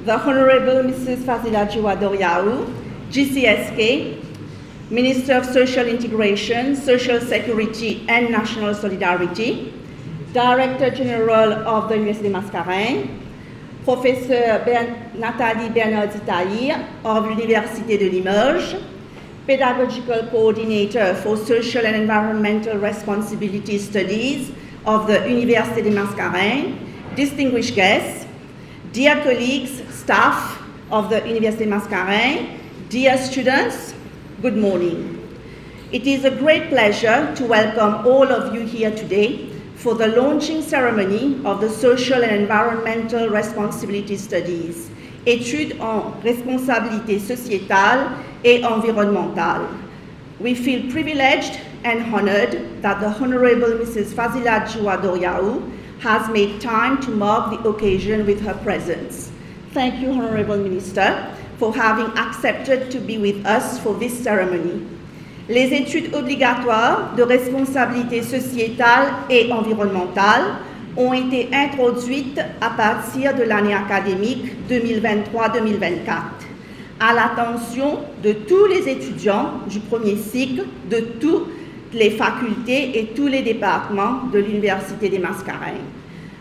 the Honorable Mrs. Fazila Jiwadoriaou, GCSK, Minister of Social Integration, Social Security and National Solidarity, Director General of the Université Mascareignes, Professeur Nathalie Bernardi-Tahir of Université de Limoges, Pedagogical Coordinator for Social and Environmental Responsibility Studies of the Université des Mascareignes, distinguished guests, dear colleagues, staff of the Université Mascareignes, dear students, good morning. It is a great pleasure to welcome all of you here today for the launching ceremony of the Social and Environmental Responsibility Studies, études en responsabilité sociétale et environnementale. We feel privileged and honored that the Honorable Mrs. Fazila Jiwadoriaou has made time to mark the occasion with her presence. Thank you, Honorable Minister, for having accepted to be with us for this ceremony. Les études obligatoires de responsabilité sociétale et environnementale ont été introduites à partir de l'année académique 2023-2024 à l'attention de tous les étudiants du premier cycle de toutes les facultés et tous les départements de l'Université des Mascareignes.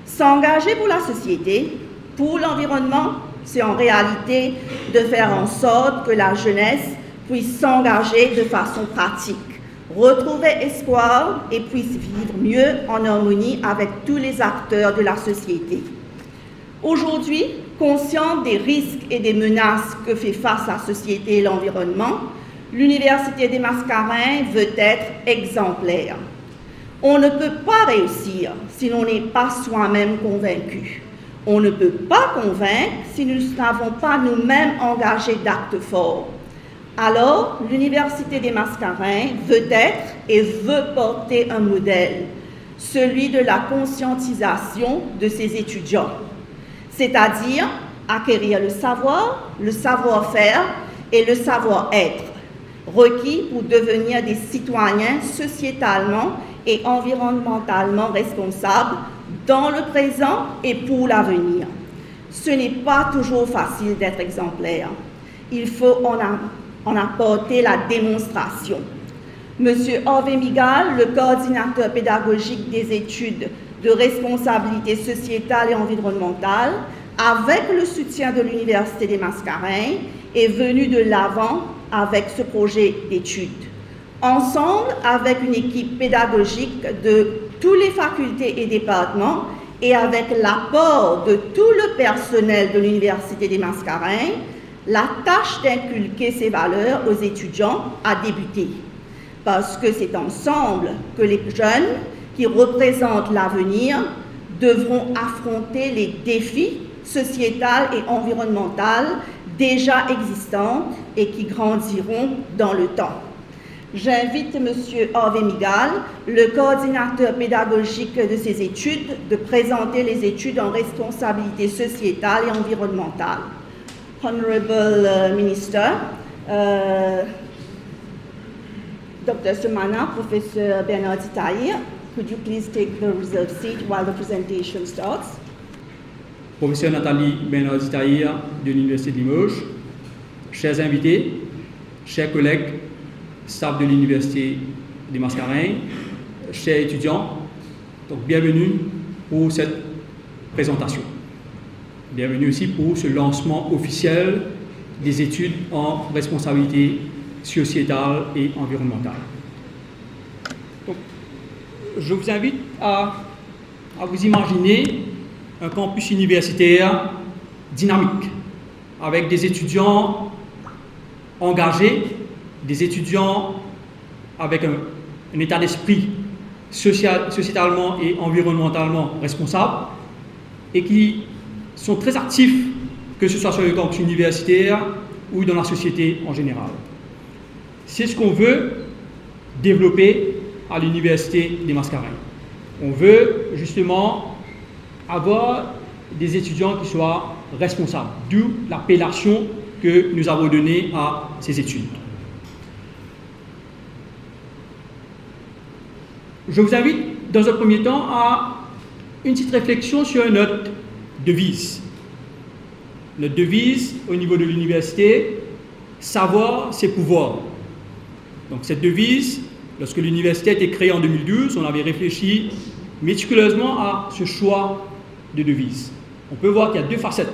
S'engager pour la société, pour l'environnement, c'est en réalité de faire en sorte que la jeunesse puisse s'engager de façon pratique, retrouver espoir et puisse vivre mieux en harmonie avec tous les acteurs de la société. Aujourd'hui, consciente des risques et des menaces que fait face la société et l'environnement, l'Université des Mascareignes veut être exemplaire. On ne peut pas réussir si l'on n'est pas soi-même convaincu. On ne peut pas convaincre si nous n'avons pas nous-mêmes engagé d'actes forts. Alors, l'Université des Mascareignes veut être et veut porter un modèle, celui de la conscientisation de ses étudiants, c'est-à-dire acquérir le savoir-faire et le savoir-être, requis pour devenir des citoyens sociétalement et environnementalement responsables dans le présent et pour l'avenir. Ce n'est pas toujours facile d'être exemplaire. Il faut en apporter la démonstration. Monsieur Hervé Migal, le coordinateur pédagogique des études de responsabilité sociétale et environnementale, avec le soutien de l'Université des Mascareignes, est venu de l'avant avec ce projet d'études. Ensemble, avec une équipe pédagogique de toutes les facultés et départements et avec l'apport de tout le personnel de l'Université des Mascareignes, la tâche d'inculquer ces valeurs aux étudiants a débuté. Parce que c'est ensemble que les jeunes qui représentent l'avenir devront affronter les défis sociétaux et environnementaux déjà existants et qui grandiront dans le temps. J'invite M. Hervé Migal, le coordinateur pédagogique de ces études, de présenter les études en responsabilité sociétale et environnementale. Honorable Minister, Dr. Semana, Professor Bernardi-Tahir, could you please take the reserved seat while the presentation starts? Professeur Nathalie Bernardi-Tahir de l'Université de Limoges, chers invités, chers collègues, staff de l'Université des Mascareignes, chers étudiants, donc bienvenue pour cette présentation. Bienvenue aussi pour ce lancement officiel des études en responsabilité sociétale et environnementale. Donc, je vous invite à vous imaginer un campus universitaire dynamique, avec des étudiants engagés, des étudiants avec un état d'esprit sociétalement et environnementalement responsable, et qui sont très actifs, que ce soit sur le campus universitaire ou dans la société en général. C'est ce qu'on veut développer à l'Université des Mascareignes. On veut justement avoir des étudiants qui soient responsables, d'où l'appellation que nous avons donnée à ces études. Je vous invite dans un premier temps, à une petite réflexion sur notre devise. notre devise au niveau de l'université, savoir, c'est pouvoir. Donc cette devise, lorsque l'université a été créée en 2012, on avait réfléchi méticuleusement à ce choix de devise. On peut voir qu'il y a deux facettes.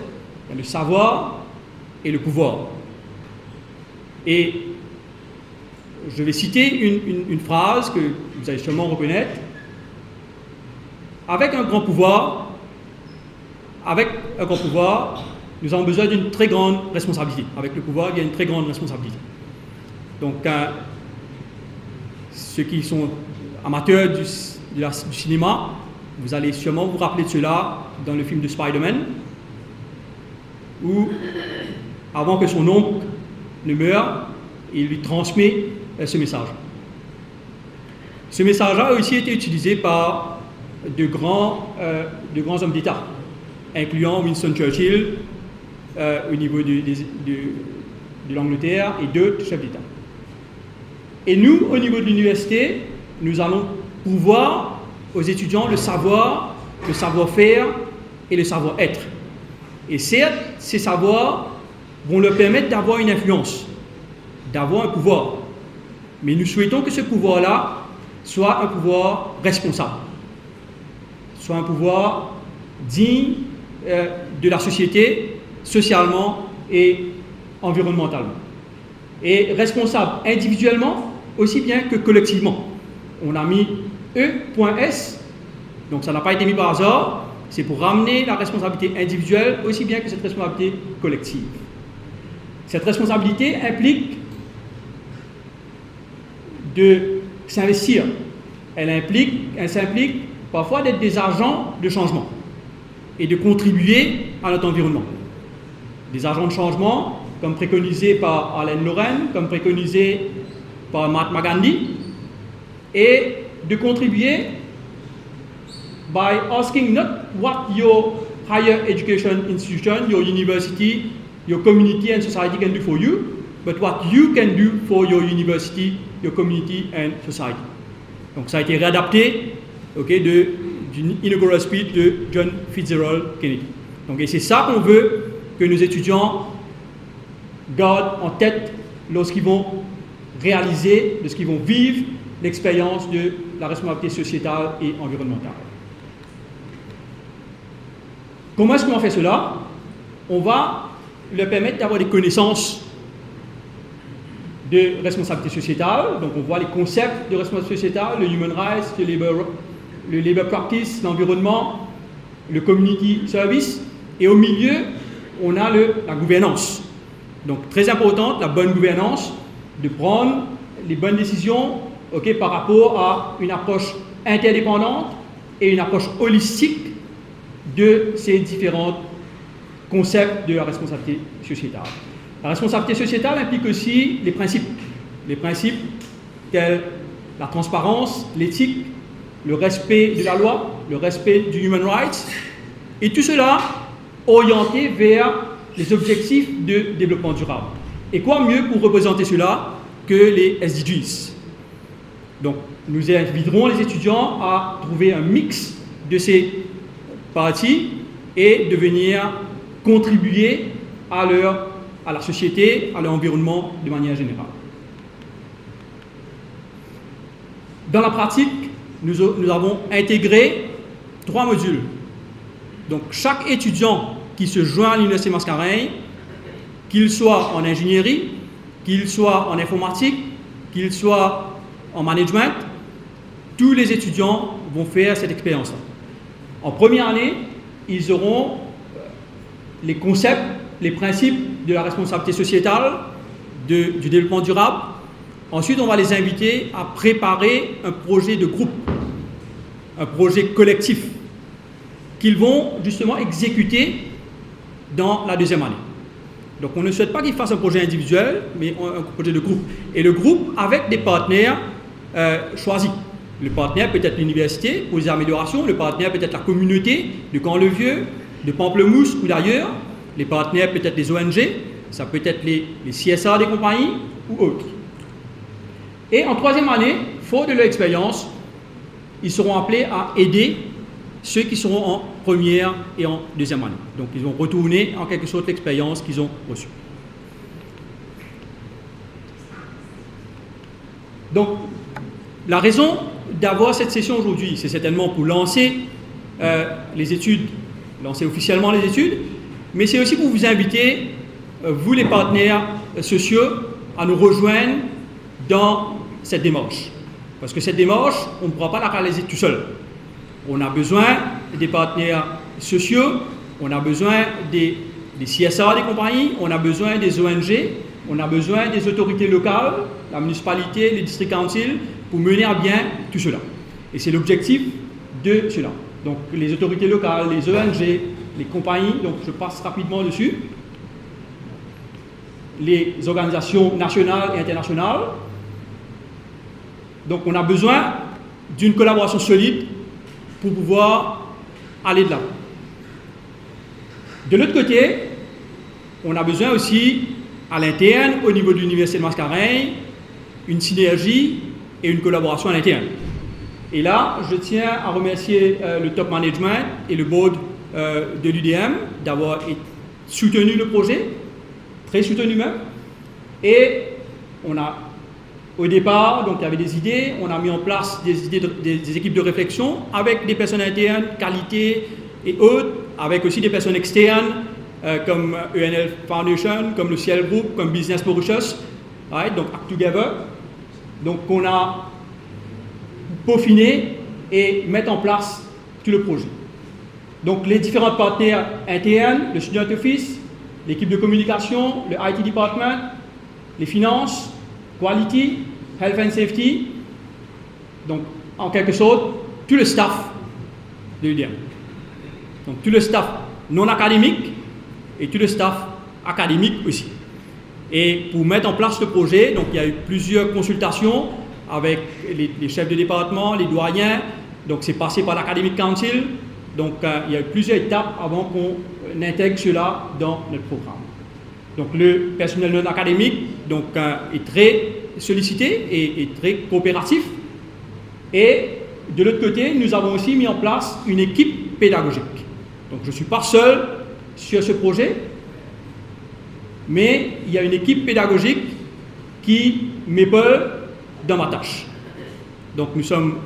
Il y a le savoir et le pouvoir. Et je vais citer une phrase que vous allez sûrement reconnaître. Avec un grand pouvoir, nous avons besoin d'une très grande responsabilité. Avec le pouvoir, il y a une très grande responsabilité. Donc, ceux qui sont amateurs du cinéma, vous allez sûrement vous rappeler de cela dans le film de Spider-Man, où, avant que son oncle ne meure, il lui transmet ce message. Ce message a aussi été utilisé par de grands hommes d'État, incluant Winston Churchill au niveau de l'Angleterre et d'autres chefs d'État. Et nous, au niveau de l'université, nous allons pouvoir aux étudiants le savoir, le savoir-faire et le savoir-être. Et certes, ces savoirs vont leur permettre d'avoir une influence, d'avoir un pouvoir. Mais nous souhaitons que ce pouvoir-là soit un pouvoir responsable, soit un pouvoir digne de la société, socialement et environnementalement. Et responsable individuellement, aussi bien que collectivement. On a mis E.S, donc ça n'a pas été mis par hasard, c'est pour ramener la responsabilité individuelle aussi bien que cette responsabilité collective. Cette responsabilité implique de s'investir. Elle s'implique parfois d'être des agents de changement et de contribuer à notre environnement. Des agents de changement, comme préconisé par Alain Lorraine, comme préconisé par Mahatma Gandhi, et de contribuer by asking not what your higher education institution, your university, your community and society can do for you, but what you can do for your university, your community and society. Donc ça a été réadapté d'une inaugural speech de John Fitzgerald Kennedy. Donc, et c'est ça qu'on veut que nos étudiants gardent en tête lorsqu'ils vont réaliser, lorsqu'ils vont vivre l'expérience de la responsabilité sociétale et environnementale. Comment est-ce qu'on fait cela? On va leur permettre d'avoir des connaissances de responsabilité sociétale. Donc on voit les concepts de responsabilité sociétale, le human rights, le labor practice, l'environnement, le community service. Et au milieu, on a la gouvernance. Donc très importante, la bonne gouvernance, de prendre les bonnes décisions par rapport à une approche interdépendante et une approche holistique de ces différents concepts de la responsabilité sociétale. La responsabilité sociétale implique aussi les principes tels la transparence, l'éthique, le respect de la loi, le respect du human rights, et tout cela orienté vers les objectifs de développement durable. Et quoi mieux pour représenter cela que les SDGs? Donc, nous inviterons les étudiants à trouver un mix de ces parties et de venir contribuer à la société, à l'environnement de manière générale. Dans la pratique, nous avons intégré 3 modules. Donc, chaque étudiant qui se joint à l'Université Mascareignes, qu'il soit en ingénierie, qu'il soit en informatique, qu'il soit en management, tous les étudiants vont faire cette expérience-là. En première année, ils auront les concepts, les principes de la responsabilité sociétale, du développement durable. Ensuite, on va les inviter à préparer un projet de groupe, un projet collectif, qu'ils vont justement exécuter dans la deuxième année. Donc, on ne souhaite pas qu'ils fassent un projet individuel, mais un projet de groupe. Et le groupe avec des partenaires choisis. Le partenaire peut être l'université pour les améliorations, le partenaire peut être la communauté de Camp-le-Vieux, de Pamplemousse ou d'ailleurs, les partenaires peut être les ONG, ça peut être les CSA des compagnies ou autres. Et en troisième année, faute de leur expérience, ils seront appelés à aider ceux qui seront en première et en deuxième année. Donc, ils vont retourner en quelque sorte l'expérience qu'ils ont reçue. Donc, la raison d'avoir cette session aujourd'hui, c'est certainement pour lancer les études, lancer officiellement les études, mais c'est aussi pour vous inviter, vous les partenaires sociaux, à nous rejoindre dans cette démarche. Parce que cette démarche, on ne pourra pas la réaliser tout seul. On a besoin des partenaires sociaux, on a besoin des CSA des compagnies, on a besoin des ONG, on a besoin des autorités locales, la municipalité, les district councils, pour mener à bien tout cela. Et c'est l'objectif de cela. Donc les autorités locales, les ONG, les compagnies, donc je passe rapidement dessus, les organisations nationales et internationales. Donc on a besoin d'une collaboration solide pour pouvoir aller de l'avant. De l'autre côté, on a besoin aussi, à l'interne, au niveau de l'Université de Mascareignes, une synergie et une collaboration à l'interne. Et là, je tiens à remercier le top management et le board de l'UDM d'avoir soutenu le projet, très soutenu même. Et on a, au départ, donc il y avait des idées, on a mis en place des équipes de réflexion avec des personnes internes, qualité et autres, avec aussi des personnes externes comme ENL Foundation, comme le Ciel Group, comme Business Mauritius, right, donc Act Together. Donc on a peaufiner et mettre en place tout le projet. Donc les différents partenaires internes, le Student Office, l'équipe de communication, le IT Department, les finances, Quality, Health and Safety, donc en quelque sorte tout le staff de l'UDM. Donc tout le staff non académique et tout le staff académique aussi. Et pour mettre en place ce projet, donc il y a eu plusieurs consultations avec les chefs de département, les doyens, donc c'est passé par l'Academic Council, donc il y a eu plusieurs étapes avant qu'on intègre cela dans notre programme. Donc le personnel non académique donc, est très sollicité et très coopératif. Et de l'autre côté, nous avons aussi mis en place une équipe pédagogique. Donc je ne suis pas seul sur ce projet, mais il y a une équipe pédagogique qui m'épaule dans ma tâche. Donc nous sommes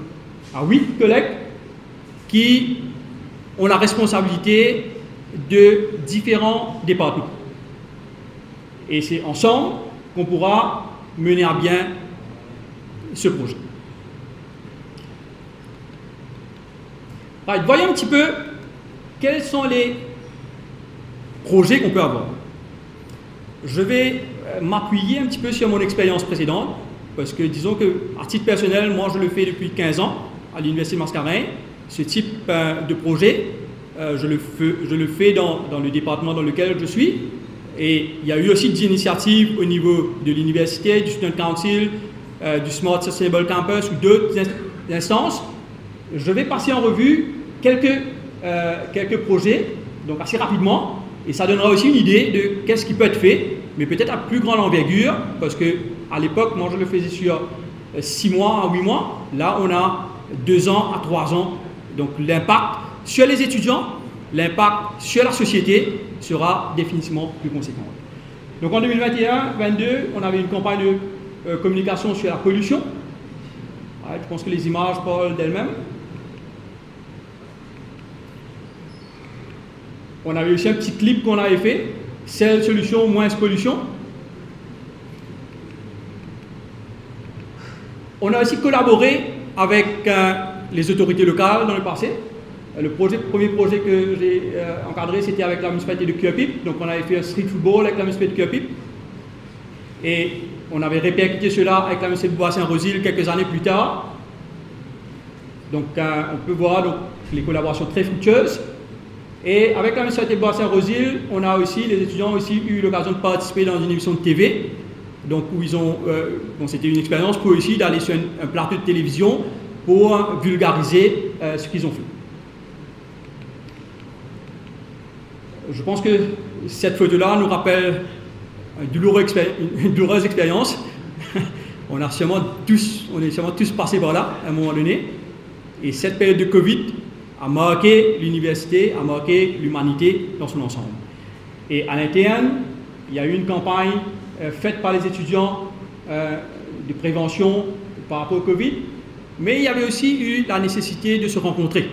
à 8 collègues qui ont la responsabilité de différents départements. Et c'est ensemble qu'on pourra mener à bien ce projet. Right, voyons un petit peu quels sont les projets qu'on peut avoir. Je vais m'appuyer un petit peu sur mon expérience précédente, parce que disons qu'à titre personnel, moi je le fais depuis 15 ans à l'Université de Mascareignes. Ce type de projet, je le fais dans le département dans lequel je suis. Et il y a eu aussi des initiatives au niveau de l'université, du Student Council, du Smart Sustainable Campus ou d'autres instances. Je vais passer en revue quelques projets, donc assez rapidement, et ça donnera aussi une idée de qu'est-ce qui peut être fait, mais peut-être à plus grande envergure, parce qu'à l'époque, moi je le faisais sur 6 mois à 8 mois, là on a 2 ans à 3 ans, donc l'impact sur les étudiants, l'impact sur la société sera définitivement plus conséquent. Donc en 2021-22, on avait une campagne de communication sur la pollution. Ouais, je pense que les images parlent d'elles-mêmes. On avait aussi un petit clip qu'on avait fait, seule solution, moins pollution. On a aussi collaboré avec les autorités locales dans le passé. Le premier projet que j'ai encadré, c'était avec la municipalité de Cuapip. Donc on avait fait un street football avec la municipalité de Cuapip. Et on avait répercuté cela avec la municipalité de Bois-Saint-Rosil quelques années plus tard. Donc on peut voir donc, les collaborations très fructueuses. Et avec la municipalité de Bois-Saint-Rosil, on a aussi, les étudiants ont aussi eu l'occasion de participer dans une émission de TV. Donc où ils ont, bon, c'était une expérience pour eux aussi d'aller sur un plateau de télévision pour vulgariser ce qu'ils ont fait. Je pense que cette photo-là nous rappelle une douloureuse expérience. On est sûrement tous passés par là à un moment donné. Et cette période de Covid a marqué l'université, a marqué l'humanité dans son ensemble. Et à l'interne, il y a eu une campagne faite par les étudiants de prévention par rapport au Covid, mais il y avait aussi eu la nécessité de se rencontrer,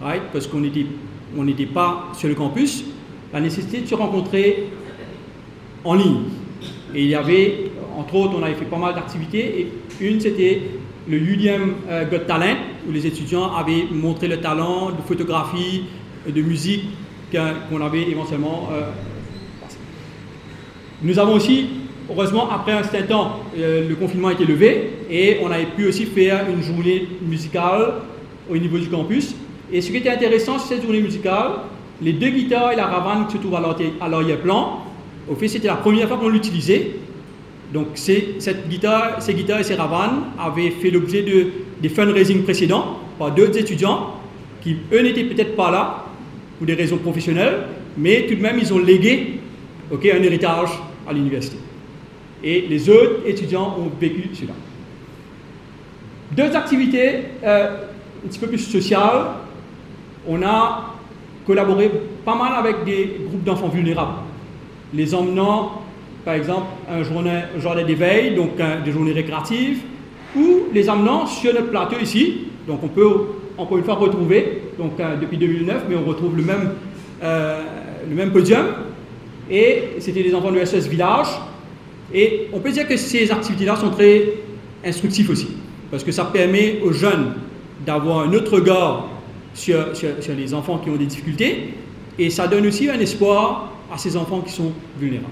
right? Parce qu'on n'était pas sur le campus, la nécessité de se rencontrer en ligne. Et il y avait, entre autres, on avait fait pas mal d'activités, et une c'était le UDM Got Talent, où les étudiants avaient montré le talent de photographie, de musique qu'on avait éventuellement passé. Nous avons aussi, heureusement, après un certain temps, le confinement a été levé et on avait pu aussi faire une journée musicale au niveau du campus. Et ce qui était intéressant sur cette journée musicale, les deux guitares et la ravane qui se trouvent à l'arrière-plan, au fait, c'était la première fois qu'on l'utilisait. Donc, ces guitares et ces ravanes avaient fait l'objet des fundraising précédents par d'autres étudiants qui, eux, n'étaient peut-être pas là pour des raisons professionnelles, mais tout de même, ils ont légué un héritage à l'université. Et les autres étudiants ont vécu cela. Deux activités un petit peu plus sociales. On a collaboré pas mal avec des groupes d'enfants vulnérables, les emmenant, par exemple, un journée d'éveil, donc des journées récréatives, ou les amenant sur notre plateau ici. Donc on peut encore une fois retrouver, donc depuis 2009, mais on retrouve le même podium. Et c'était les enfants de SOS Village. Et on peut dire que ces activités-là sont très instructives aussi, parce que ça permet aux jeunes d'avoir un autre regard sur les enfants qui ont des difficultés, et ça donne aussi un espoir à ces enfants qui sont vulnérables.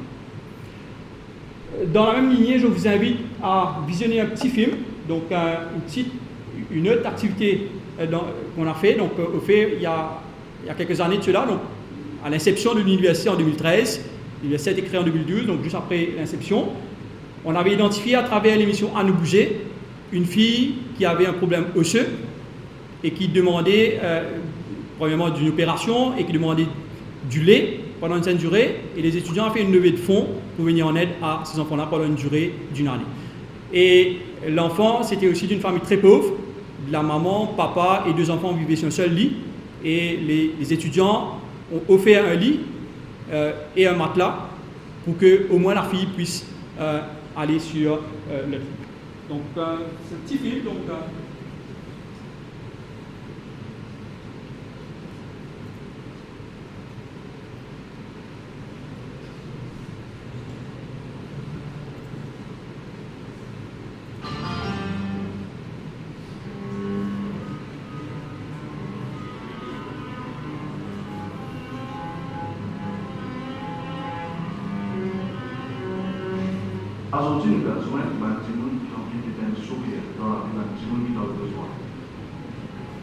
Dans la même lignée, je vous invite à visionner un petit film, donc une autre activité qu'on a fait. Donc, au fait, il y a quelques années de cela, donc à l'inception de l'université en 2013, l'université a été créée en 2012, donc juste après l'inception, on avait identifié à travers l'émission À nous bouger une fille qui avait un problème osseux et qui demandait, premièrement, d'une opération et qui demandait du lait pendant une certaine durée, et les étudiants ont fait une levée de fonds pour venir en aide à ces enfants-là pendant une durée d'une année. Et l'enfant, c'était aussi d'une famille très pauvre, de la maman, papa et deux enfants vivaient sur un seul lit, et les étudiants ont offert un lit et un matelas pour que au moins la fille puisse aller sur le lit. Donc, ce petit film, donc... 아소진과 주관이만 질문 경기에 대한 소개 또한 질문이 더 좋아.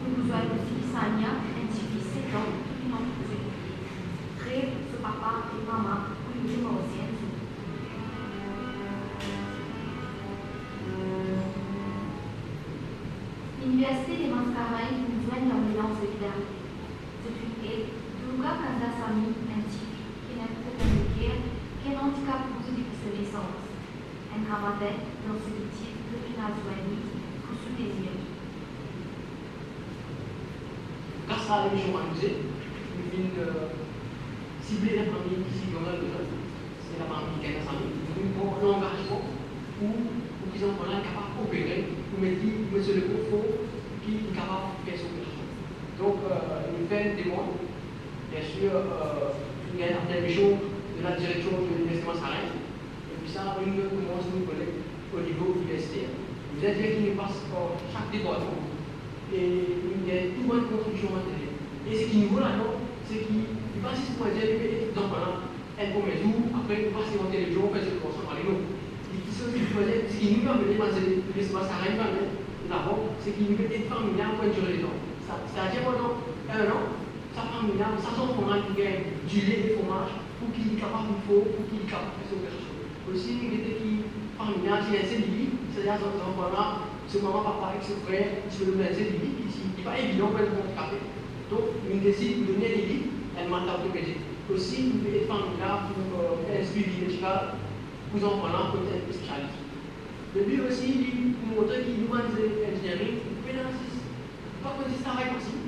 Nous besoin aussi Sania, ainsi 7 ans, une entreprise. Très ce papa et maman, une ancienne. L'Université des Mascareilles nous joigne en élan solidarité. C'est une aide de Luga Kanza Sami, ainsi qui n'a pas de guerre, qui est un handicap pour ceux qui se naissance. Un ramadan dans ce métier de Pinazouani pour soutenir. Grâce à l'émission Anusé, nous venons cibler la famille qui s'y connaît le jeune. C'est la famille qui a sa famille. Nous avons l'engagement pour qu'ils soient capables d'opérer, pour mettre monsieur le confort qui est capable de faire son opération. Donc, nous faisons des demandes. Bien sûr, il y a une intervention de la direction de l'Université Mascareilles. Ça, une commence nous collègues au niveau universitaire. Vous êtes dire qu'il nous passe par chaque département et il y a tout bonne construction matérielle. Et ce qui nous vaut là-dedans, c'est qu'il passe pour dire que donc voilà, elle pour mes jours, après nous passons en télévision, on fait ce qu'on s'en parle nous. Ce qui nous permet de passer l'espace à rien là-bas, c'est qu'il nous permet de faire un milliard pour durer les temps. C'est-à-dire pendant un an, ça fait un milliard, ça sent qu'on a du lait et du fromage pour qu'il est capable de faire, pour qu'il est capable de faire ce que aussi, il était qui, parmi les CDI, c'est-à-dire que ce maman, papa, avec ce frère, qui se le met CDI, qui n'est pas évident pour être handicapé. Donc, il décide de donner des lits, elle m'a orthopédique. Aussi, il est famille-là pour un suivi médical, pour enfants-là, pour être spécialiste. Le but aussi, il nous montre qu'il nous a des ingénieries, pas que ça arrête aussi,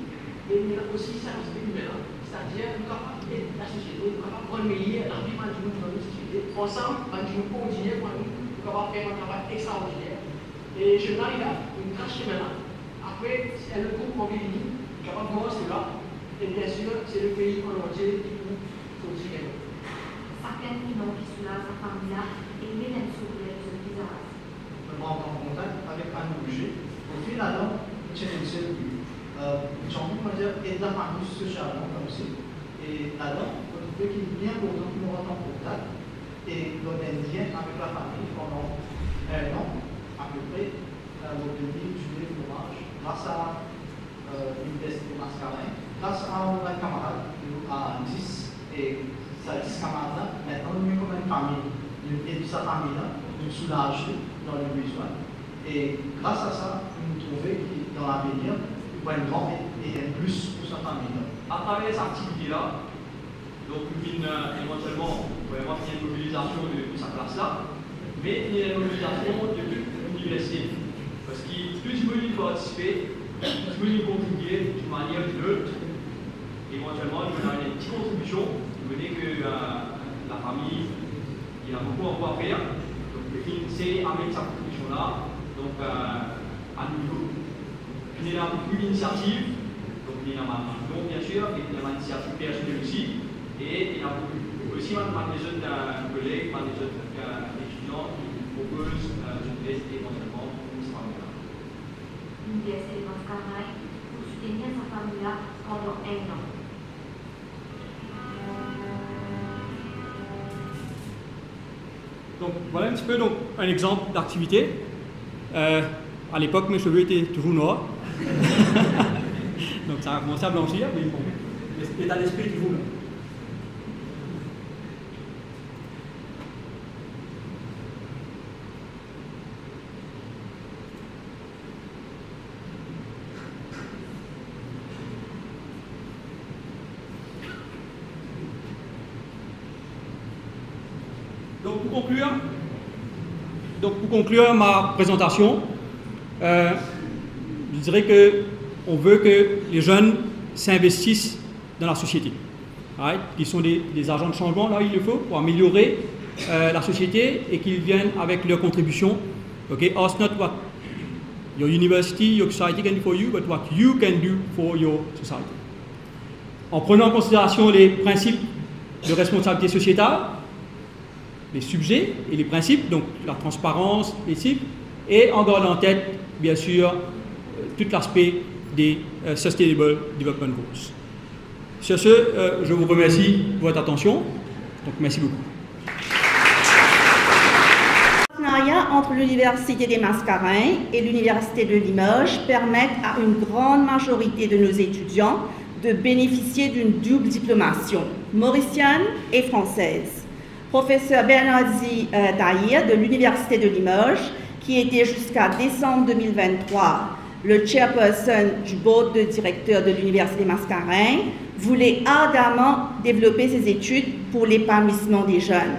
mais aussi service humain, c'est-à-dire nous capables d'aider la société, nous capables de remédier à la vie de notre société. Ensemble, nous coordonner pour nous capables de faire un travail extraordinaire. Et je n'arrive là, une tâche maintenant. Après, c'est le groupe mobilisé, capable de voir cela. Et bien sûr, c'est le pays en entier qui peut continuer. Certains noms qui soulagent sa famille et même sourire sur le visage. Je rentre en contact avec un objet. Au final, c'est une seule vue. J'ai envie de dire, et de la famille socialement comme ça. Et là-dedans, on trouve qu'il est bien important que nous rentrons en contact et l'on est lien avec la famille pendant un an, à peu près, au début du fromage, grâce à l'université de Mascarin, grâce à un camarade, à 10, et ces 10 camarades-là, maintenant, nous sommes comme une famille. Et sa famille-là, nous soulage dans le besoin. Et grâce à ça, nous trouvons que dans l'avenir, il va être grand et un plus pour sa famille. À travers cette activité-là, donc une éventuellement vraiment une mobilisation de sa classe-là, mais une mobilisation de toute l'université. Parce que plus vous voulez participer, plus vous voulez contribuer d'une manière ou d'une autre, éventuellement, vous avez une petite contribution, vous voyez que la famille, il a beaucoup encore à faire. Donc, c'est avec sa contribution-là, donc à nouveau. Puis, il y a beaucoup d'initiatives, donc il y a ma bien sûr, il y a une initiative personnelle aussi, et il y a aussi des autres collègues, des autres étudiants qui proposent une test éventuellement pour ce famille-là. L'université de Mascarin pour soutenir sa famille pendant un an. Donc voilà un petit peu donc, un exemple d'activité. À l'époque, mes cheveux étaient toujours noirs. Donc ça a commencé à blanchir, mais bon, l'état d'esprit est toujours là. Donc pour conclure ma présentation, je dirais qu'on veut que les jeunes s'investissent dans la société. Right? Ils sont des agents de changement, là il le faut, pour améliorer la société et qu'ils viennent avec leur contribution. Okay? Ask not what your university, your society can do for you, but what you can do for your society. En prenant en considération les principes de responsabilité sociétale, les sujets et les principes, donc la transparence, l'éthique, et en gardant en tête, bien sûr, tout l'aspect des Sustainable Development Goals. Sur ce, je vous remercie pour votre attention. Donc, merci beaucoup. Le partenariat entre l'Université des Mascarins et l'Université de Limoges permettent à une grande majorité de nos étudiants de bénéficier d'une double diplomation, mauricienne et française. Professeur Bernardi Tahir de l'Université de Limoges, qui était jusqu'à décembre 2023 le chairperson du board de directeur de l'Université des Mascarins, voulait ardemment développer ses études pour l'épanouissement des jeunes.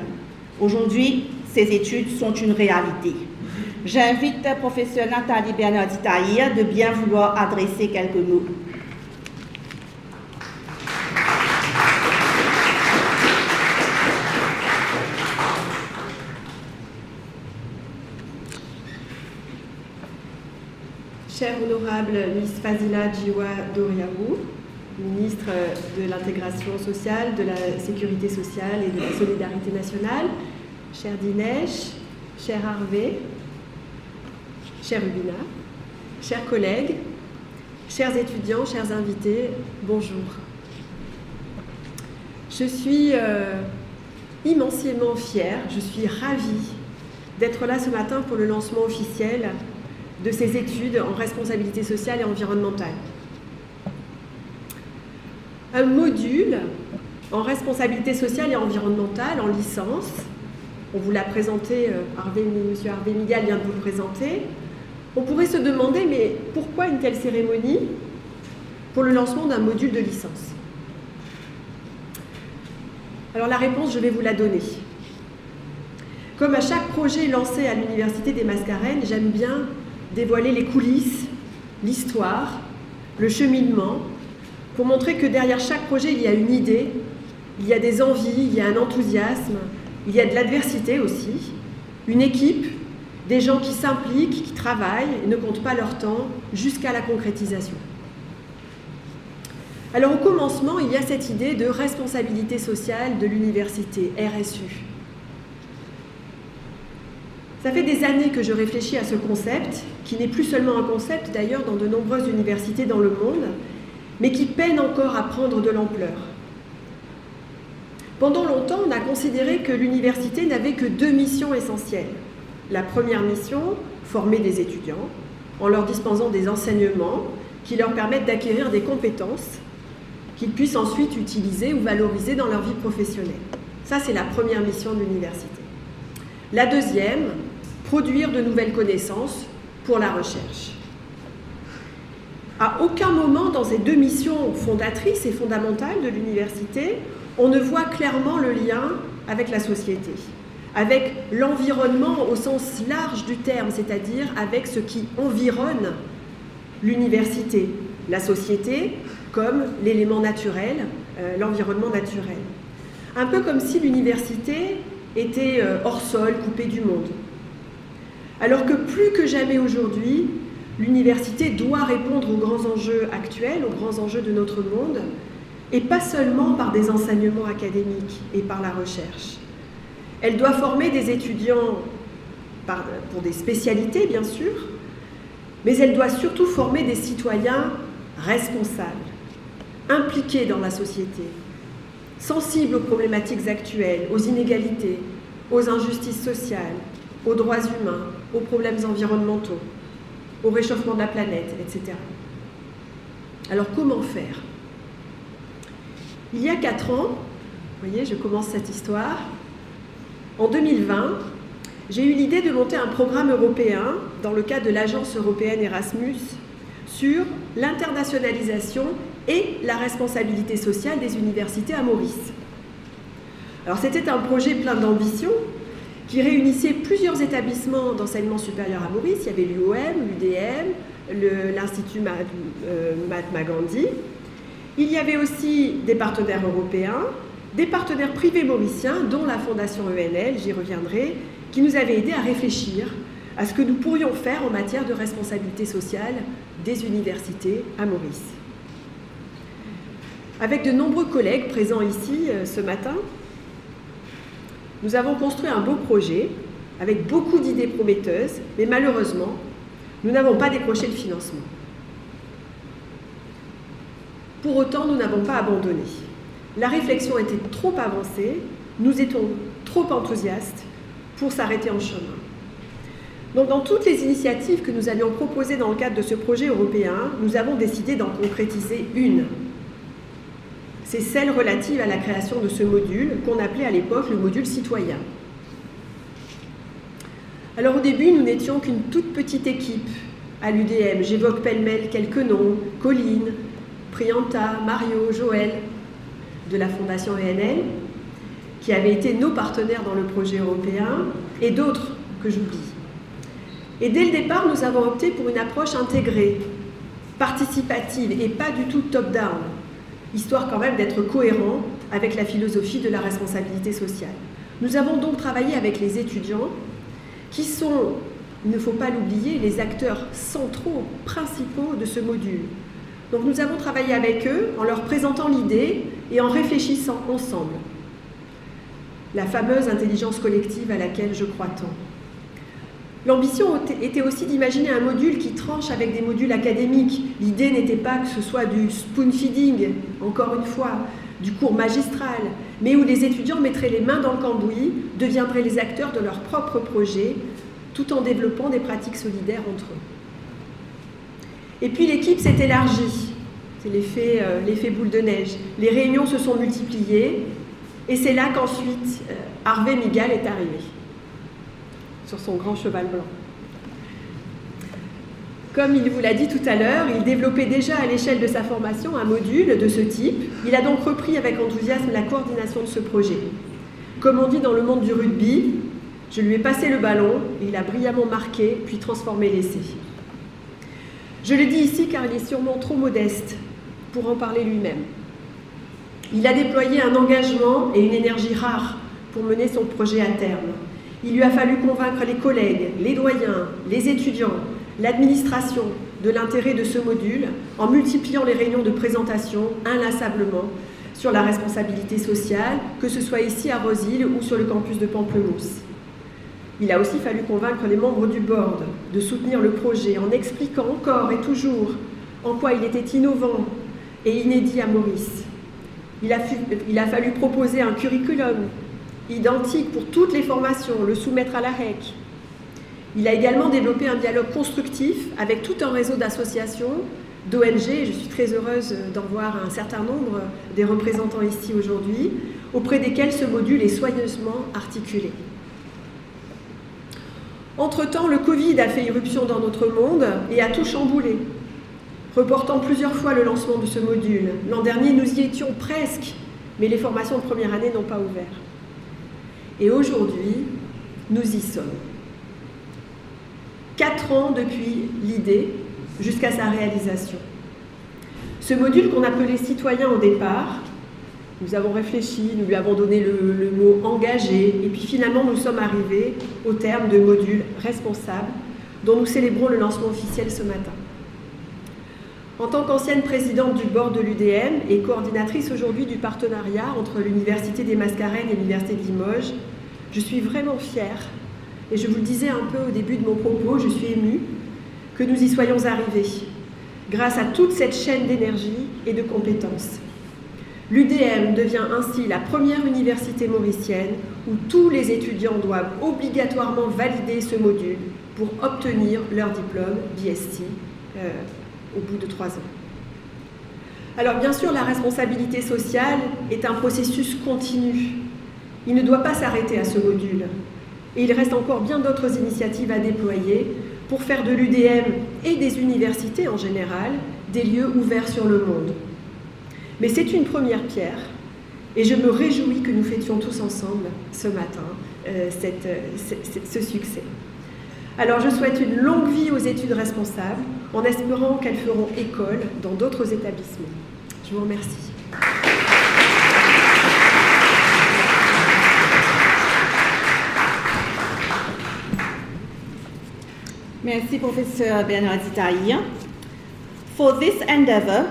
Aujourd'hui, ces études sont une réalité. J'invite professeur Nathalie Bernardi Tahir de bien vouloir adresser quelques mots. Chère honorable Miss Fazila Djiwa Doriabou, ministre de l'Intégration sociale, de la Sécurité sociale et de la Solidarité nationale, cher Dinesh, cher Harvey, chère Rubina, chers collègues, chers étudiants, chers invités, bonjour. Je suis immensément fière, je suis ravie d'être là ce matin pour le lancement officiel de ces études en responsabilité sociale et environnementale. Un module en responsabilité sociale et environnementale, en licence, on vous l'a présenté, M. Harvey Miguel vient de vous le présenter. On pourrait se demander, mais pourquoi une telle cérémonie pour le lancement d'un module de licence? Alors la réponse, je vais vous la donner. Comme à chaque projet lancé à l'Université des Mascareignes, j'aime bien dévoiler les coulisses, l'histoire, le cheminement, pour montrer que derrière chaque projet, il y a une idée, il y a des envies, il y a un enthousiasme, il y a de l'adversité aussi, une équipe, des gens qui s'impliquent, qui travaillent et ne comptent pas leur temps jusqu'à la concrétisation. Alors au commencement, il y a cette idée de responsabilité sociale de l'université, RSU. Ça fait des années que je réfléchis à ce concept, qui n'est plus seulement un concept d'ailleurs dans de nombreuses universités dans le monde, mais qui peine encore à prendre de l'ampleur. Pendant longtemps, on a considéré que l'université n'avait que 2 missions essentielles. La première mission, former des étudiants, en leur dispensant des enseignements qui leur permettent d'acquérir des compétences qu'ils puissent ensuite utiliser ou valoriser dans leur vie professionnelle. Ça, c'est la première mission de l'université. La deuxième, produire de nouvelles connaissances pour la recherche. À aucun moment dans ces 2 missions fondatrices et fondamentales de l'université, on ne voit clairement le lien avec la société, avec l'environnement au sens large du terme, c'est-à-dire avec ce qui environne l'université, la société comme l'élément naturel, l'environnement naturel. Un peu comme si l'université était hors sol, coupée du monde. Alors que plus que jamais aujourd'hui, l'université doit répondre aux grands enjeux actuels, aux grands enjeux de notre monde, et pas seulement par des enseignements académiques et par la recherche. Elle doit former des étudiants pour des spécialités, bien sûr, mais elle doit surtout former des citoyens responsables, impliqués dans la société, sensibles aux problématiques actuelles, aux inégalités, aux injustices sociales, aux droits humains, aux problèmes environnementaux, au réchauffement de la planète, etc. Alors comment faire? Il y a 4 ans, vous voyez, je commence cette histoire, en 2020, j'ai eu l'idée de monter un programme européen dans le cadre de l'agence européenne Erasmus sur l'internationalisation et la responsabilité sociale des universités à Maurice. Alors c'était un projet plein d'ambition qui réunissait plusieurs établissements d'enseignement supérieur à Maurice. Il y avait l'UOM, l'UDM, l'Institut Mahatma Gandhi. Il y avait aussi des partenaires européens, des partenaires privés mauriciens, dont la Fondation ENL, j'y reviendrai, qui nous avaient aidés à réfléchir à ce que nous pourrions faire en matière de responsabilité sociale des universités à Maurice. Avec de nombreux collègues présents ici ce matin, nous avons construit un beau projet avec beaucoup d'idées prometteuses, mais malheureusement, nous n'avons pas décroché le financement. Pour autant, nous n'avons pas abandonné. La réflexion était trop avancée, nous étions trop enthousiastes pour s'arrêter en chemin. Donc, dans toutes les initiatives que nous allions proposer dans le cadre de ce projet européen, nous avons décidé d'en concrétiser une. C'est celle relative à la création de ce module qu'on appelait à l'époque le module citoyen. Alors au début, nous n'étions qu'une toute petite équipe à l'UDM. J'évoque pêle-mêle quelques noms: Colline, Prianta, Mario, Joël, de la Fondation ENL, qui avaient été nos partenaires dans le projet européen, et d'autres que j'oublie. Et dès le départ, nous avons opté pour une approche intégrée, participative et pas du tout top-down, histoire quand même d'être cohérent avec la philosophie de la responsabilité sociale. Nous avons donc travaillé avec les étudiants qui sont, il ne faut pas l'oublier, les acteurs centraux, principaux de ce module. Donc nous avons travaillé avec eux en leur présentant l'idée et en réfléchissant ensemble. La fameuse intelligence collective à laquelle je crois tant. L'ambition était aussi d'imaginer un module qui tranche avec des modules académiques. L'idée n'était pas que ce soit du spoon-feeding, encore une fois, du cours magistral, mais où les étudiants mettraient les mains dans le cambouis, deviendraient les acteurs de leur propre projet, tout en développant des pratiques solidaires entre eux. Et puis l'équipe s'est élargie. C'est l'effet boule de neige. Les réunions se sont multipliées, et c'est là qu'ensuite Harvey Migal est arrivé sur son grand cheval blanc. Comme il vous l'a dit tout à l'heure, il développait déjà à l'échelle de sa formation un module de ce type. Il a donc repris avec enthousiasme la coordination de ce projet. Comme on dit dans le monde du rugby, je lui ai passé le ballon et il a brillamment marqué, puis transformé l'essai. Je le dis ici car il est sûrement trop modeste pour en parler lui-même. Il a déployé un engagement et une énergie rares pour mener son projet à terme. Il lui a fallu convaincre les collègues, les doyens, les étudiants, l'administration de l'intérêt de ce module en multipliant les réunions de présentation inlassablement sur la responsabilité sociale, que ce soit ici à Rosille ou sur le campus de Pamplemousse. Il a aussi fallu convaincre les membres du board de soutenir le projet en expliquant encore et toujours en quoi il était innovant et inédit à Maurice. Il a fallu proposer un curriculum identique pour toutes les formations, le soumettre à la REC. Il a également développé un dialogue constructif avec tout un réseau d'associations, d'ONG, je suis très heureuse d'en voir un certain nombre des représentants ici aujourd'hui, auprès desquels ce module est soigneusement articulé. Entre-temps, le Covid a fait irruption dans notre monde et a tout chamboulé, reportant plusieurs fois le lancement de ce module. L'an dernier, nous y étions presque, mais les formations de première année n'ont pas ouvert. Et aujourd'hui, nous y sommes. 4 ans depuis l'idée jusqu'à sa réalisation. Ce module qu'on appelait citoyen au départ, nous avons réfléchi, nous lui avons donné le mot engagé, et puis finalement nous sommes arrivés au terme de module responsable, dont nous célébrons le lancement officiel ce matin. En tant qu'ancienne présidente du board de l'UDM et coordinatrice aujourd'hui du partenariat entre l'Université des Mascareignes et l'Université de Limoges, je suis vraiment fière, et je vous le disais un peu au début de mon propos, je suis émue, que nous y soyons arrivés, grâce à toute cette chaîne d'énergie et de compétences. L'UDM devient ainsi la première université mauricienne où tous les étudiants doivent obligatoirement valider ce module pour obtenir leur diplôme BSc au bout de 3 ans. Alors bien sûr, la responsabilité sociale est un processus continu. Il ne doit pas s'arrêter à ce module. Et il reste encore bien d'autres initiatives à déployer pour faire de l'UDM et des universités en général des lieux ouverts sur le monde. Mais c'est une première pierre et je me réjouis que nous fêtions tous ensemble ce matin ce succès. Alors je souhaite une longue vie aux études responsables en espérant qu'elles feront école dans d'autres établissements. Je vous remercie. Merci, Professeur Bernardit Taïa. For this endeavor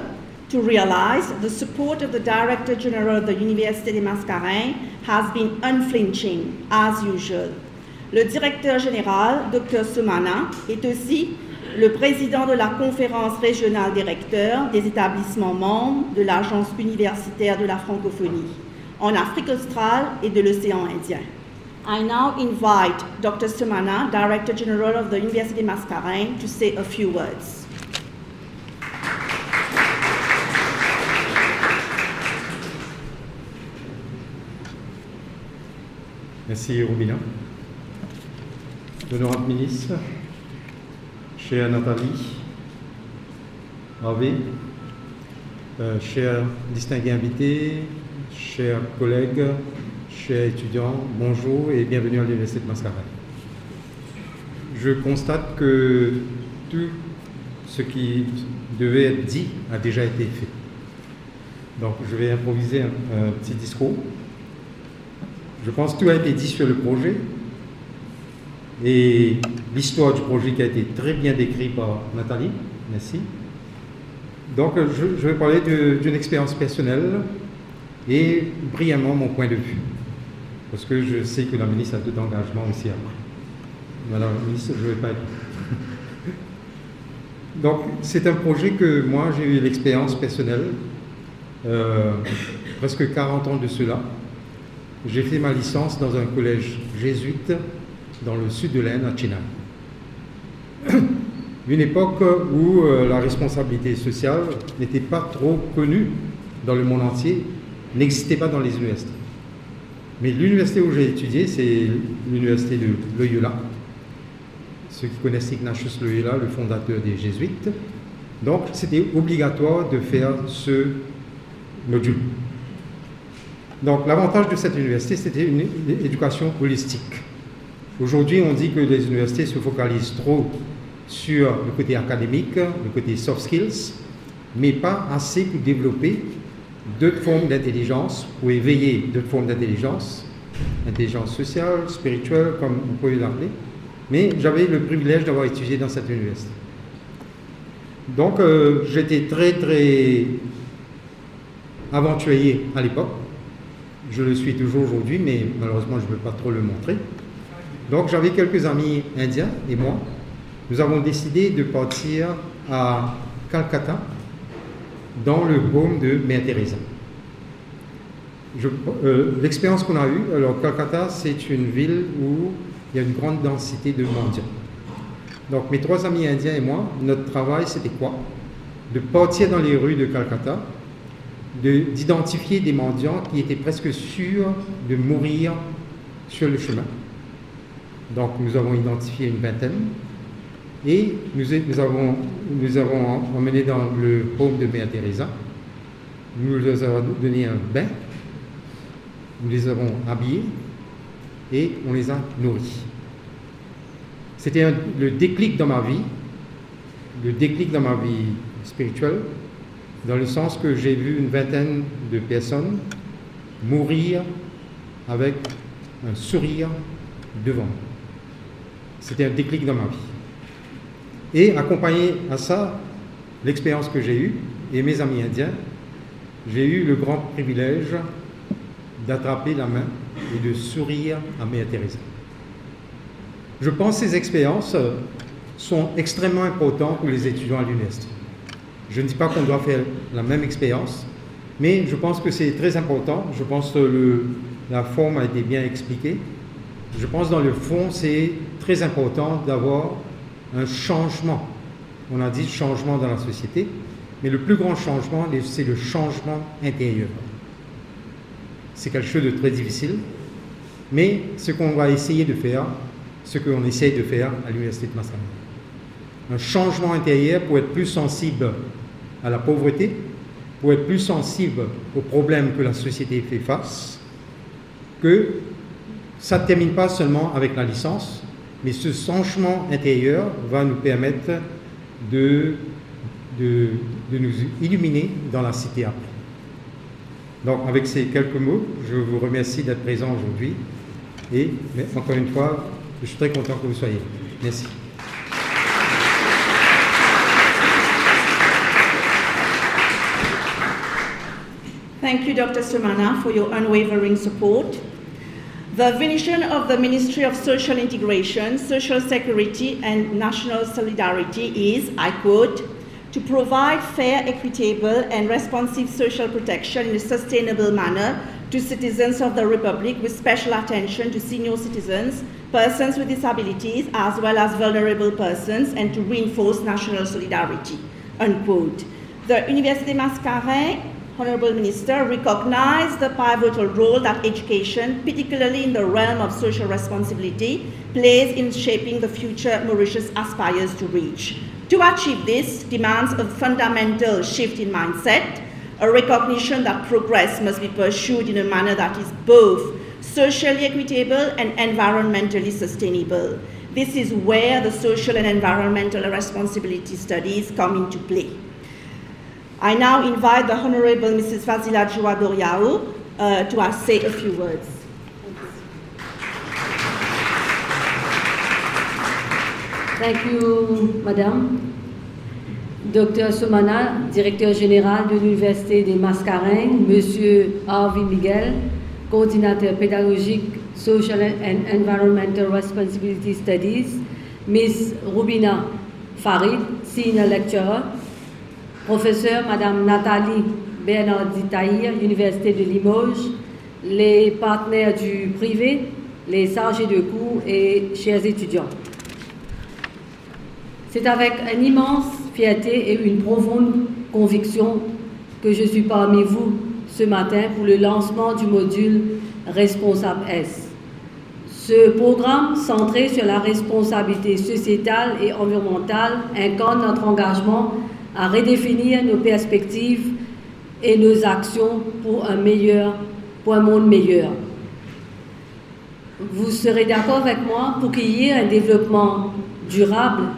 to realize, the support of the Director General of the Université des Mascareignes has been unflinching, as usual. Le directeur général, Dr Soumana, est aussi le président de la conférence régionale des recteurs des établissements membres de l'Agence universitaire de la francophonie en Afrique australe et de l'océan Indien. I now invite Dr. Soumana, Director General of the University of Mascareignes, to say a few words. Merci Robina. Honorable ministre, chère Nathalie, Harvey, chers distingués invités, chers collègues, chers étudiants, bonjour et bienvenue à l'Université de Mascareignes. Je constate que tout ce qui devait être dit a déjà été fait. Donc je vais improviser un petit discours. Je pense que tout a été dit sur le projet et l'histoire du projet qui a été très bien décrite par Nathalie. Merci. Donc je vais parler d'une expérience personnelle et brièvement mon point de vue. Parce que je sais que la ministre a tout engagement aussi à moi. Madame la ministre, je ne vais pas être. Donc, c'est un projet que moi, j'ai eu l'expérience personnelle, presque 40 ans de cela. J'ai fait ma licence dans un collège jésuite dans le sud de l'Inde, à Chennai. Une époque où la responsabilité sociale n'était pas trop connue dans le monde entier, n'existait pas dans les universités. Mais l'université où j'ai étudié, c'est l'université de Loyola. Ceux qui connaissent Ignatius Loyola, le fondateur des Jésuites. Donc, c'était obligatoire de faire ce module. Donc, l'avantage de cette université, c'était une éducation holistique. Aujourd'hui, on dit que les universités se focalisent trop sur le côté académique, le côté soft skills, mais pas assez pour développer d'autres formes d'intelligence, pour éveiller d'autres formes d'intelligence, intelligence sociale, spirituelle, comme vous pouvez l'appeler. Mais j'avais le privilège d'avoir étudié dans cette université. Donc j'étais très aventurier à l'époque. Je le suis toujours aujourd'hui, mais malheureusement je ne peux pas trop le montrer. Donc j'avais quelques amis indiens et moi. Nous avons décidé de partir à Calcutta, dans le home de Mère Teresa. L'expérience qu'on a eue, alors Calcutta c'est une ville où il y a une grande densité de mendiants. Donc mes 3 amis indiens et moi, notre travail c'était quoi? De partir dans les rues de Calcutta, d'identifier des mendiants qui étaient presque sûrs de mourir sur le chemin. Donc nous avons identifié une vingtaine et nous avons emmené dans le home de Mère Teresa. Nous leur avons donné un bain, nous les avons habillés et on les a nourris. C'était le déclic dans ma vie, spirituelle, dans le sens que j'ai vu une vingtaine de personnes mourir avec un sourire devant. C'était un déclic dans ma vie. Et accompagné à ça, l'expérience que j'ai eue, et mes amis indiens, j'ai eu le grand privilège d'attraper la main et de sourire à Mère Teresa. Je pense que ces expériences sont extrêmement importantes pour les étudiants à l'UNEST. Je ne dis pas qu'on doit faire la même expérience, mais je pense que c'est très important. Je pense que la forme a été bien expliquée. Je pense dans le fond, c'est très important d'avoir un changement. On a dit changement dans la société, mais le plus grand changement, c'est le changement intérieur. C'est quelque chose de très difficile, mais ce qu'on va essayer de faire, ce qu'on essaye de faire à l'Université de Mascarene. Un changement intérieur pour être plus sensible à la pauvreté, pour être plus sensible aux problèmes que la société fait face, que ça ne termine pas seulement avec la licence, mais ce changement intérieur va nous permettre de nous illuminer dans la cité après. Donc avec ces quelques mots, je vous remercie d'être présent aujourd'hui et encore une fois, je suis très content que vous soyez. Merci. Thank you, Dr. Somana, for your unwavering support. The vision of the Ministry of Social Integration, Social Security and National Solidarity is, I quote, to provide fair, equitable and responsive social protection in a sustainable manner to citizens of the Republic with special attention to senior citizens, persons with disabilities, as well as vulnerable persons, and to reinforce national solidarity, unquote. The Université Mascarene, Honorable Minister, recognized the pivotal role that education, particularly in the realm of social responsibility, plays in shaping the future Mauritius aspires to reach. To achieve this demands a fundamental shift in mindset, a recognition that progress must be pursued in a manner that is both socially equitable and environmentally sustainable. This is where the social and environmental responsibility studies come into play. I now invite the Honorable Mrs. Fazila Djouadoriaou to say a few words. Thank you, Madame. Dr. Somana, Directeur général de l'Université des Mascarenes, Monsieur Harvey Miguel, coordinateur pédagogique Social and Environmental Responsibility Studies, Miss Rubina Farid, Senior Lecturer, Professeur Madame Nathalie Bernardi-Tahir, Université de Limoges, les partenaires du privé, les chargés de cours et chers étudiants. C'est avec une immense fierté et une profonde conviction que je suis parmi vous ce matin pour le lancement du module Responsable S. Ce programme centré sur la responsabilité sociétale et environnementale incarne notre engagement à redéfinir nos perspectives et nos actions pour un monde meilleur. Vous serez d'accord avec moi, pour qu'il y ait un développement durable,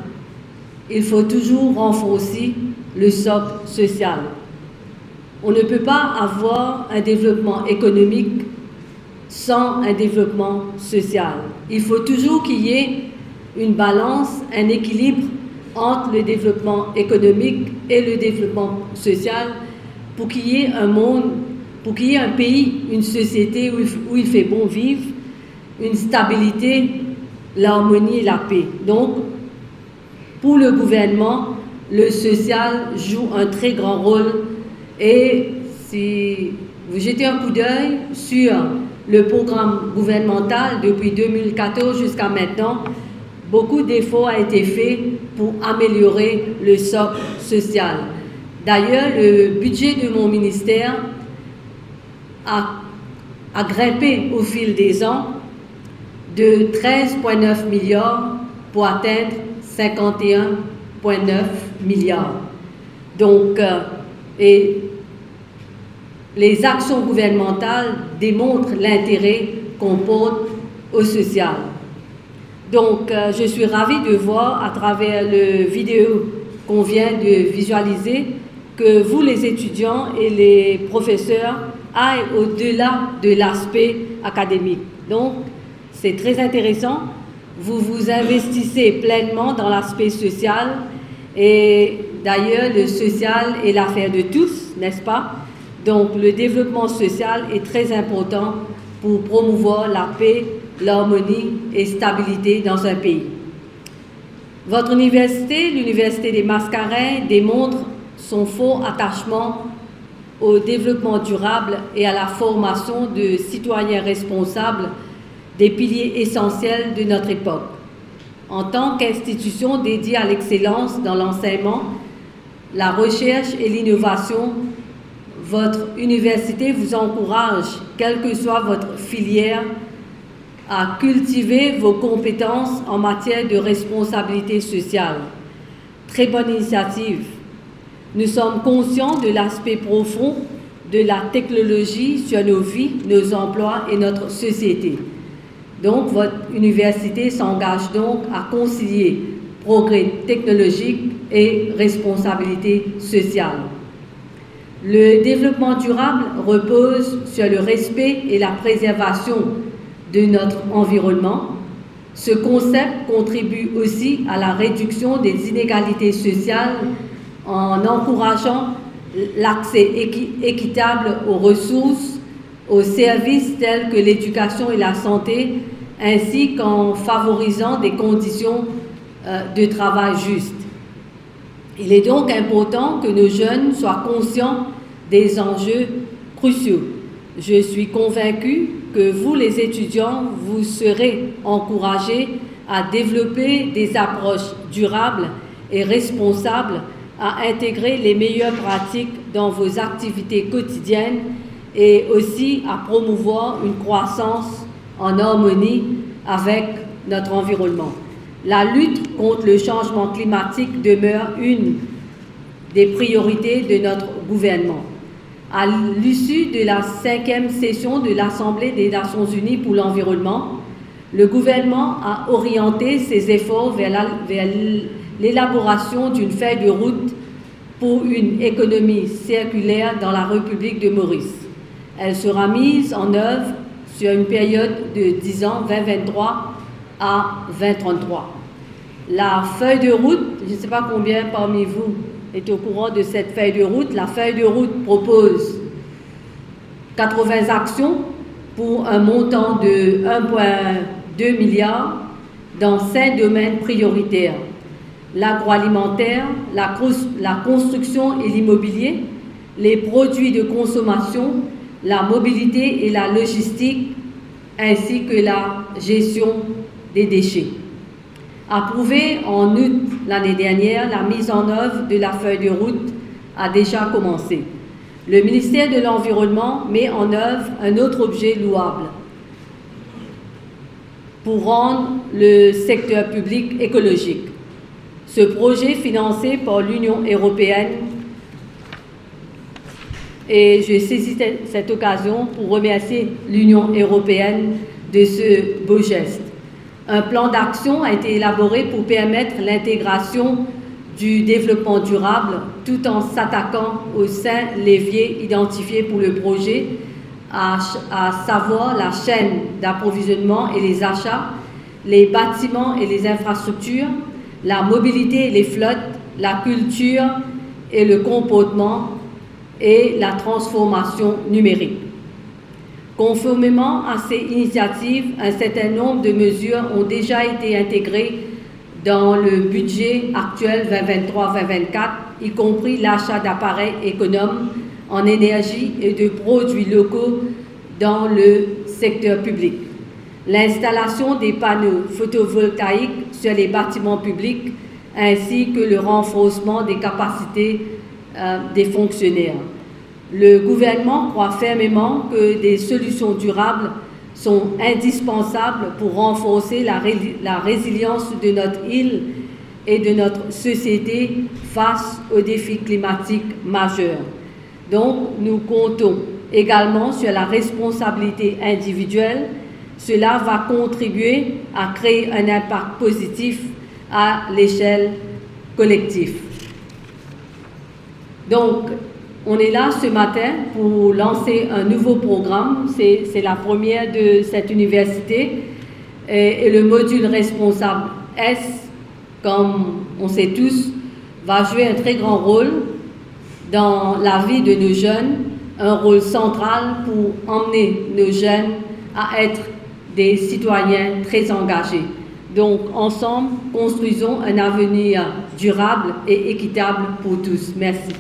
il faut toujours renforcer le socle social. On ne peut pas avoir un développement économique sans un développement social. Il faut toujours qu'il y ait une balance, un équilibre entre le développement économique et le développement social pour qu'il y ait un monde, pour qu'il y ait un pays, une société où il fait bon vivre, une stabilité, l'harmonie et la paix. Donc, pour le gouvernement, le social joue un très grand rôle. Et si vous jetez un coup d'œil sur le programme gouvernemental depuis 2014 jusqu'à maintenant, beaucoup d'efforts ont été faits pour améliorer le socle social. D'ailleurs, le budget de mon ministère a grimpé au fil des ans de 13,9 milliards pour atteindre 51,9 milliards. Donc, et les actions gouvernementales démontrent l'intérêt qu'on porte au social. Donc, je suis ravie de voir à travers le vidéo qu'on vient de visualiser que vous, les étudiants et les professeurs, aillent au-delà de l'aspect académique. Donc, c'est très intéressant. Vous vous investissez pleinement dans l'aspect social et d'ailleurs, le social est l'affaire de tous, n'est-ce pas? Donc, le développement social est très important pour promouvoir la paix, l'harmonie et stabilité dans un pays. Votre université, l'Université des Mascarins, démontre son fort attachement au développement durable et à la formation de citoyens responsables, des piliers essentiels de notre époque. En tant qu'institution dédiée à l'excellence dans l'enseignement, la recherche et l'innovation, votre université vous encourage, quelle que soit votre filière, à cultiver vos compétences en matière de responsabilité sociale. Très bonne initiative. Nous sommes conscients de l'aspect profond de la technologie sur nos vies, nos emplois et notre société. Donc, votre université s'engage donc à concilier progrès technologique et responsabilité sociale. Le développement durable repose sur le respect et la préservation de notre environnement. Ce concept contribue aussi à la réduction des inégalités sociales en encourageant l'accès équitable aux ressources, aux services tels que l'éducation et la santé, ainsi qu'en favorisant des conditions de travail justes. Il est donc important que nos jeunes soient conscients des enjeux cruciaux. Je suis convaincue que vous, les étudiants, vous serez encouragés à développer des approches durables et responsables, à intégrer les meilleures pratiques dans vos activités quotidiennes et aussi à promouvoir une croissance en harmonie avec notre environnement. La lutte contre le changement climatique demeure une des priorités de notre gouvernement. À l'issue de la 5e session de l'Assemblée des Nations Unies pour l'environnement, le gouvernement a orienté ses efforts vers l'élaboration d'une feuille de route pour une économie circulaire dans la République de Maurice. Elle sera mise en œuvre sur une période de 10 ans, 2023 à 2033. La feuille de route, je ne sais pas combien parmi vous est au courant de cette feuille de route. La feuille de route propose 80 actions pour un montant de 1,2 milliard dans 5 domaines prioritaires: l'agroalimentaire, la construction et l'immobilier, les produits de consommation, la mobilité et la logistique, ainsi que la gestion des déchets. Approuvée en août l'année dernière, la mise en œuvre de la feuille de route a déjà commencé. Le ministère de l'Environnement met en œuvre un autre objet louable pour rendre le secteur public écologique. Ce projet, financé par l'Union européenne, et je saisis cette occasion pour remercier l'Union européenne de ce beau geste. Un plan d'action a été élaboré pour permettre l'intégration du développement durable tout en s'attaquant aux 5 leviers identifiés pour le projet, à savoir la chaîne d'approvisionnement et les achats, les bâtiments et les infrastructures, la mobilité et les flottes, la culture et le comportement et la transformation numérique. Conformément à ces initiatives, un certain nombre de mesures ont déjà été intégrées dans le budget actuel 2023-2024, y compris l'achat d'appareils économes en énergie et de produits locaux dans le secteur public, l'installation des panneaux photovoltaïques sur les bâtiments publics, ainsi que le renforcement des capacités des fonctionnaires. Le gouvernement croit fermement que des solutions durables sont indispensables pour renforcer la résilience de notre île et de notre société face aux défis climatiques majeurs. Donc, nous comptons également sur la responsabilité individuelle. Cela va contribuer à créer un impact positif à l'échelle collective. Donc, on est là ce matin pour lancer un nouveau programme. C'est la première de cette université. Et le module responsable S, comme on sait tous, va jouer un très grand rôle dans la vie de nos jeunes, un rôle central pour emmener nos jeunes à être des citoyens très engagés. Donc, ensemble, construisons un avenir durable et équitable pour tous. Merci.